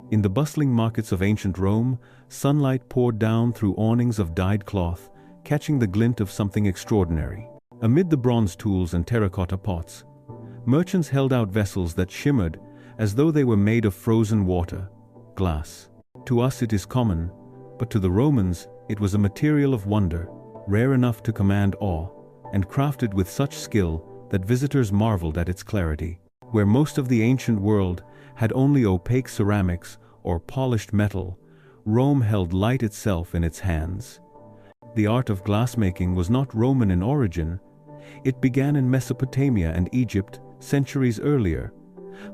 In the bustling markets of ancient Rome, sunlight poured down through awnings of dyed cloth, catching the glint of something extraordinary. Amid the bronze tools and terracotta pots, merchants held out vessels that shimmered as though they were made of frozen water, glass. To us it is common, but to the Romans it was a material of wonder, rare enough to command awe, and crafted with such skill that visitors marveled at its clarity. Where most of the ancient world had only opaque ceramics or polished metal, Rome held light itself in its hands. The art of glassmaking was not Roman in origin. It began in Mesopotamia and Egypt centuries earlier,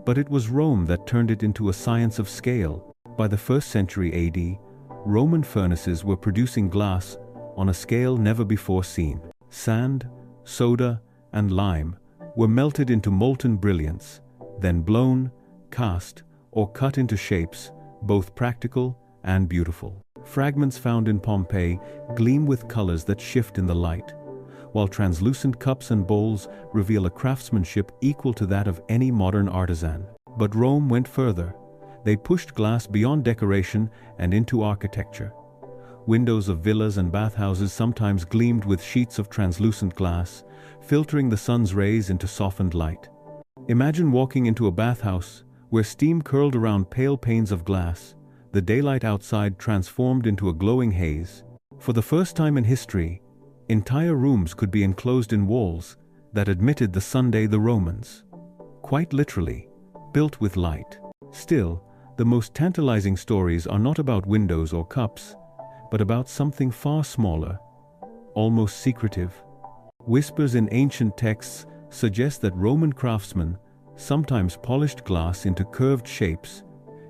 but it was Rome that turned it into a science of scale. By the 1st century AD, Roman furnaces were producing glass on a scale never before seen. Sand, soda, and lime were melted into molten brilliance, then blown, cast, or cut into shapes, both practical and beautiful. Fragments found in Pompeii gleam with colors that shift in the light, while translucent cups and bowls reveal a craftsmanship equal to that of any modern artisan. But Rome went further. They pushed glass beyond decoration and into architecture. Windows of villas and bathhouses sometimes gleamed with sheets of translucent glass, filtering the sun's rays into softened light. Imagine walking into a bathhouse where steam curled around pale panes of glass, the daylight outside transformed into a glowing haze. For the first time in history, entire rooms could be enclosed in walls that admitted the Sunday the Romans. Quite literally, built with light. Still, the most tantalizing stories are not about windows or cups, but about something far smaller, almost secretive. Whispers in ancient texts suggest that Roman craftsmen sometimes polished glass into curved shapes,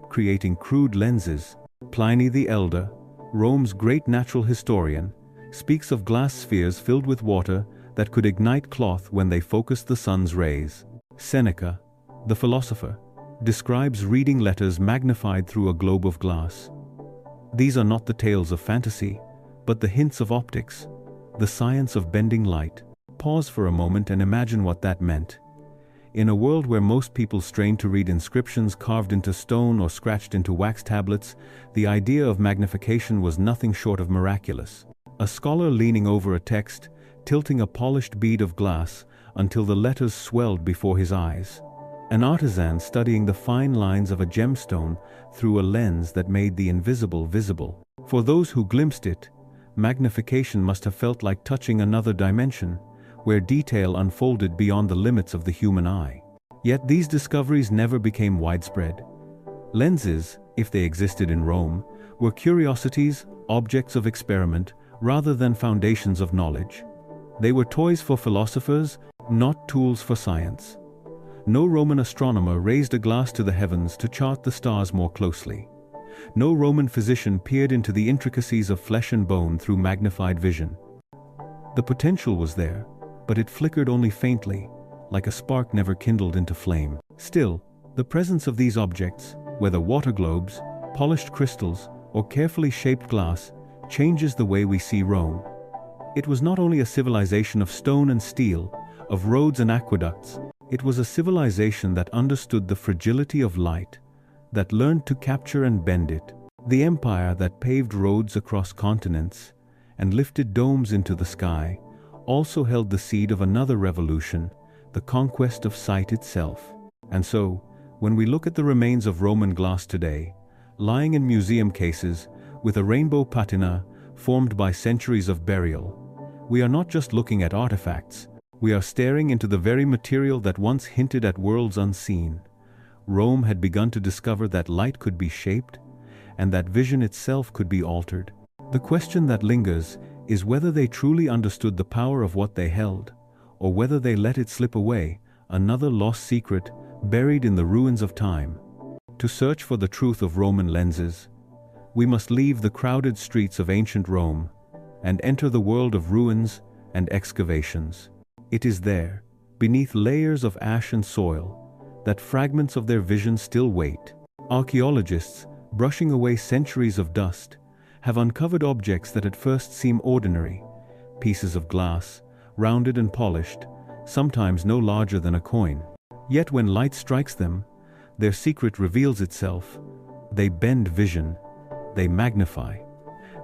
creating crude lenses. Pliny the Elder, Rome's great natural historian, speaks of glass spheres filled with water that could ignite cloth when they focused the sun's rays. Seneca, the philosopher, describes reading letters magnified through a globe of glass. These are not the tales of fantasy, but the hints of optics, the science of bending light. Pause for a moment and imagine what that meant. In a world where most people strain to read inscriptions carved into stone or scratched into wax tablets, the idea of magnification was nothing short of miraculous. A scholar leaning over a text, tilting a polished bead of glass until the letters swelled before his eyes. An artisan studying the fine lines of a gemstone through a lens that made the invisible visible. For those who glimpsed it, magnification must have felt like touching another dimension, where detail unfolded beyond the limits of the human eye. Yet these discoveries never became widespread. Lenses, if they existed in Rome, were curiosities, objects of experiment, rather than foundations of knowledge. They were toys for philosophers, not tools for science. No Roman astronomer raised a glass to the heavens to chart the stars more closely. No Roman physician peered into the intricacies of flesh and bone through magnified vision. The potential was there, but it flickered only faintly, like a spark never kindled into flame. Still, the presence of these objects, whether water globes, polished crystals, or carefully shaped glass, changes the way we see Rome. It was not only a civilization of stone and steel, of roads and aqueducts. It was a civilization that understood the fragility of light, that learned to capture and bend it. The empire that paved roads across continents and lifted domes into the sky also held the seed of another revolution, the conquest of sight itself. And so, when we look at the remains of Roman glass today, lying in museum cases with a rainbow patina formed by centuries of burial, we are not just looking at artifacts. We are staring into the very material that once hinted at worlds unseen. Rome had begun to discover that light could be shaped, and that vision itself could be altered. The question that lingers is whether they truly understood the power of what they held, or whether they let it slip away, another lost secret buried in the ruins of time. To search for the truth of Roman lenses, we must leave the crowded streets of ancient Rome and enter the world of ruins and excavations. It is there, beneath layers of ash and soil, that fragments of their vision still wait. Archaeologists, brushing away centuries of dust, have uncovered objects that at first seem ordinary, pieces of glass, rounded and polished, sometimes no larger than a coin. Yet when light strikes them, their secret reveals itself. They bend vision, they magnify.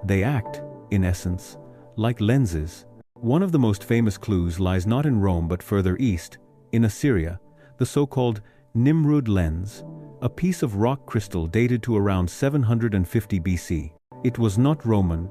They act, in essence, like lenses. One of the most famous clues lies not in Rome but further east, in Assyria, the so-called Nimrud lens, a piece of rock crystal dated to around 750 BC. It was not Roman,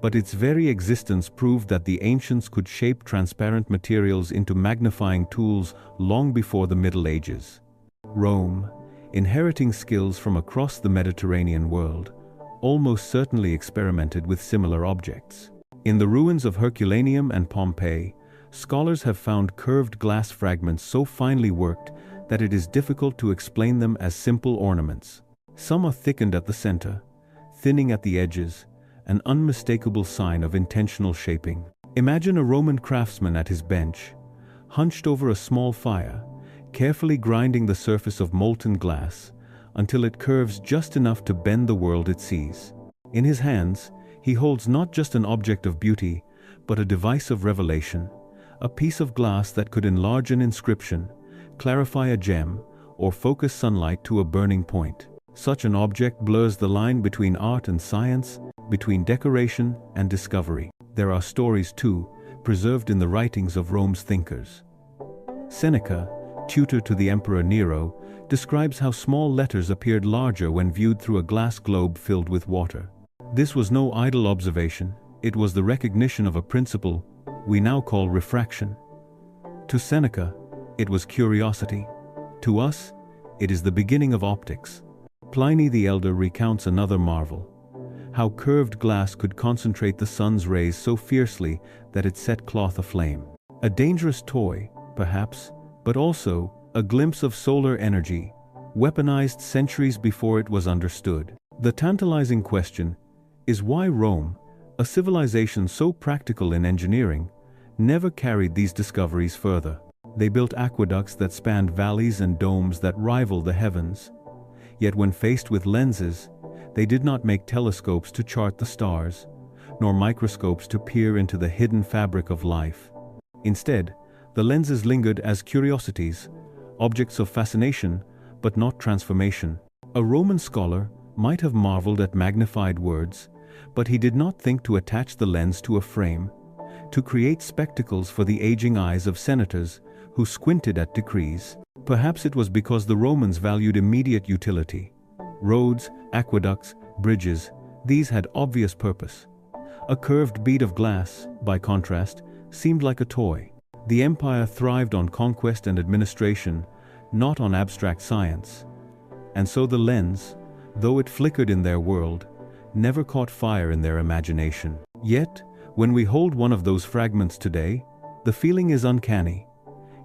but its very existence proved that the ancients could shape transparent materials into magnifying tools long before the Middle Ages. Rome, inheriting skills from across the Mediterranean world, almost certainly experimented with similar objects. In the ruins of Herculaneum and Pompeii, scholars have found curved glass fragments so finely worked that it is difficult to explain them as simple ornaments. Some are thickened at the center, thinning at the edges, an unmistakable sign of intentional shaping. Imagine a Roman craftsman at his bench, hunched over a small fire, carefully grinding the surface of molten glass until it curves just enough to bend the world it sees. In his hands, he holds not just an object of beauty, but a device of revelation, a piece of glass that could enlarge an inscription, clarify a gem, or focus sunlight to a burning point. Such an object blurs the line between art and science, between decoration and discovery. There are stories, too, preserved in the writings of Rome's thinkers. Seneca, tutor to the Emperor Nero, describes how small letters appeared larger when viewed through a glass globe filled with water. This was no idle observation, it was the recognition of a principle we now call refraction. To Seneca, it was curiosity. To us, it is the beginning of optics. Pliny the Elder recounts another marvel: how curved glass could concentrate the sun's rays so fiercely that it set cloth aflame. A dangerous toy, perhaps, but also a glimpse of solar energy, weaponized centuries before it was understood. The tantalizing question is why Rome, a civilization so practical in engineering, never carried these discoveries further. They built aqueducts that spanned valleys and domes that rival the heavens. Yet when faced with lenses, they did not make telescopes to chart the stars, nor microscopes to peer into the hidden fabric of life. Instead, the lenses lingered as curiosities, objects of fascination, but not transformation. A Roman scholar might have marveled at magnified words, but he did not think to attach the lens to a frame, to create spectacles for the aging eyes of senators who squinted at decrees. Perhaps it was because the Romans valued immediate utility. Roads, aqueducts, bridges, these had obvious purpose. A curved bead of glass, by contrast, seemed like a toy. The empire thrived on conquest and administration, not on abstract science. And so the lens, though it flickered in their world, never caught fire in their imagination. Yet, when we hold one of those fragments today, the feeling is uncanny.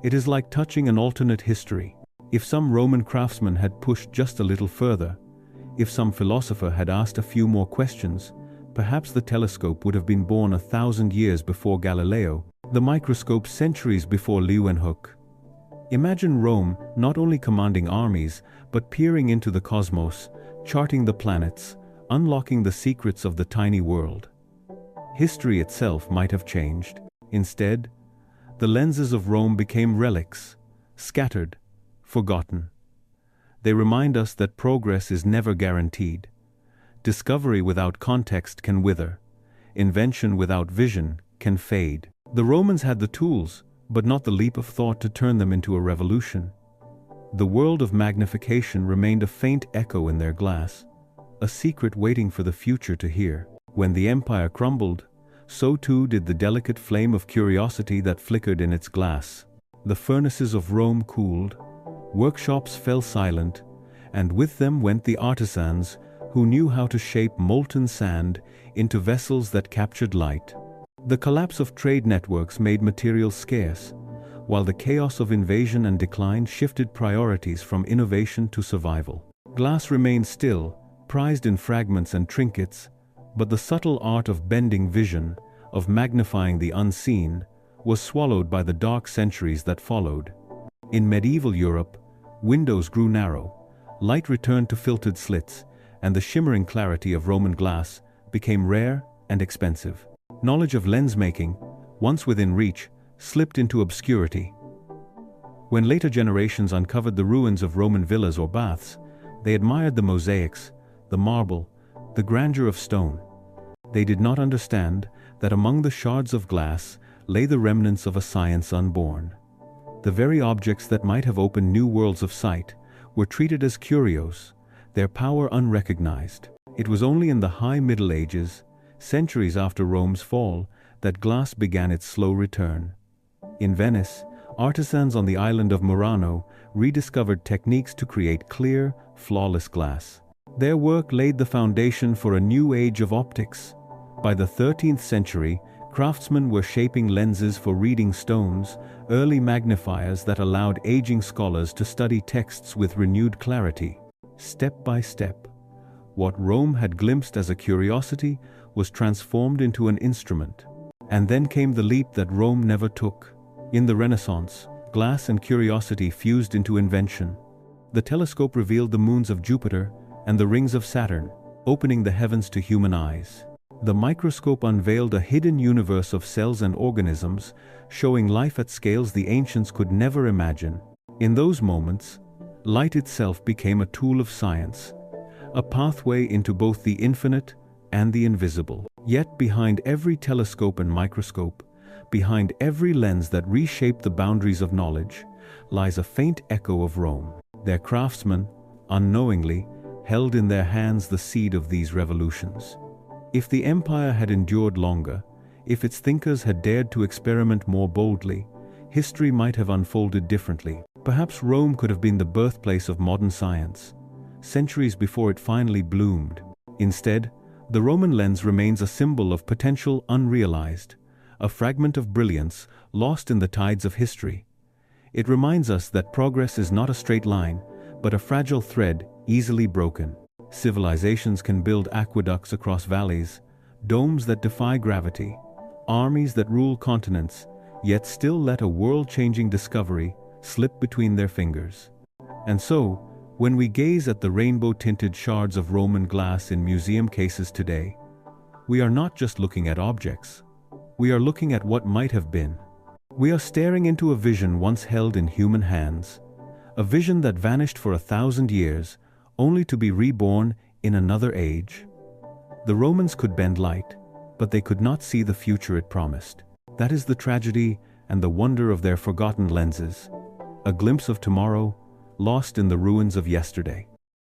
It is like touching an alternate history. If some Roman craftsman had pushed just a little further, if some philosopher had asked a few more questions, perhaps the telescope would have been born 1,000 years before Galileo, the microscope centuries before Leeuwenhoek. Imagine Rome not only commanding armies, but peering into the cosmos, charting the planets, unlocking the secrets of the tiny world. History itself might have changed. Instead, the lenses of Rome became relics, scattered, forgotten. They remind us that progress is never guaranteed. Discovery without context can wither. Invention without vision can fade. The Romans had the tools, but not the leap of thought to turn them into a revolution. The world of magnification remained a faint echo in their glass, a secret waiting for the future to hear. When the empire crumbled, so too did the delicate flame of curiosity that flickered in its glass. The furnaces of Rome cooled, workshops fell silent, and with them went the artisans who knew how to shape molten sand into vessels that captured light. The collapse of trade networks made materials scarce, while the chaos of invasion and decline shifted priorities from innovation to survival. Glass remained still, prized in fragments and trinkets, but the subtle art of bending vision, of magnifying the unseen, was swallowed by the dark centuries that followed. In medieval Europe, windows grew narrow, light returned to filtered slits, and the shimmering clarity of Roman glass became rare and expensive. Knowledge of lens making, once within reach, slipped into obscurity. When later generations uncovered the ruins of Roman villas or baths, they admired the mosaics, the marble, the grandeur of stone. They did not understand that among the shards of glass lay the remnants of a science unborn. The very objects that might have opened new worlds of sight were treated as curios, their power unrecognized. It was only in the High Middle Ages, centuries after Rome's fall, that glass began its slow return. In Venice, artisans on the island of Murano rediscovered techniques to create clear, flawless glass. Their work laid the foundation for a new age of optics. By the 13th century, craftsmen were shaping lenses for reading stones, early magnifiers that allowed aging scholars to study texts with renewed clarity. Step by step, what Rome had glimpsed as a curiosity was transformed into an instrument. And then came the leap that Rome never took. In the Renaissance, glass and curiosity fused into invention. The telescope revealed the moons of Jupiter and the rings of Saturn, opening the heavens to human eyes. The microscope unveiled a hidden universe of cells and organisms, showing life at scales the ancients could never imagine. In those moments, light itself became a tool of science, a pathway into both the infinite and the invisible. Yet behind every telescope and microscope, behind every lens that reshaped the boundaries of knowledge, lies a faint echo of Rome. Their craftsmen, unknowingly, held in their hands the seed of these revolutions. If the empire had endured longer, if its thinkers had dared to experiment more boldly, history might have unfolded differently. Perhaps Rome could have been the birthplace of modern science, centuries before it finally bloomed. Instead, the Roman lens remains a symbol of potential unrealized, a fragment of brilliance lost in the tides of history. It reminds us that progress is not a straight line, but a fragile thread easily broken. Civilizations can build aqueducts across valleys, domes that defy gravity, armies that rule continents, yet still let a world-changing discovery slip between their fingers. And so, when we gaze at the rainbow-tinted shards of Roman glass in museum cases today, we are not just looking at objects. We are looking at what might have been. We are staring into a vision once held in human hands, a vision that vanished for 1,000 years, only to be reborn in another age. The Romans could bend light, but they could not see the future it promised. That is the tragedy and the wonder of their forgotten lenses, a glimpse of tomorrow, lost in the ruins of yesterday.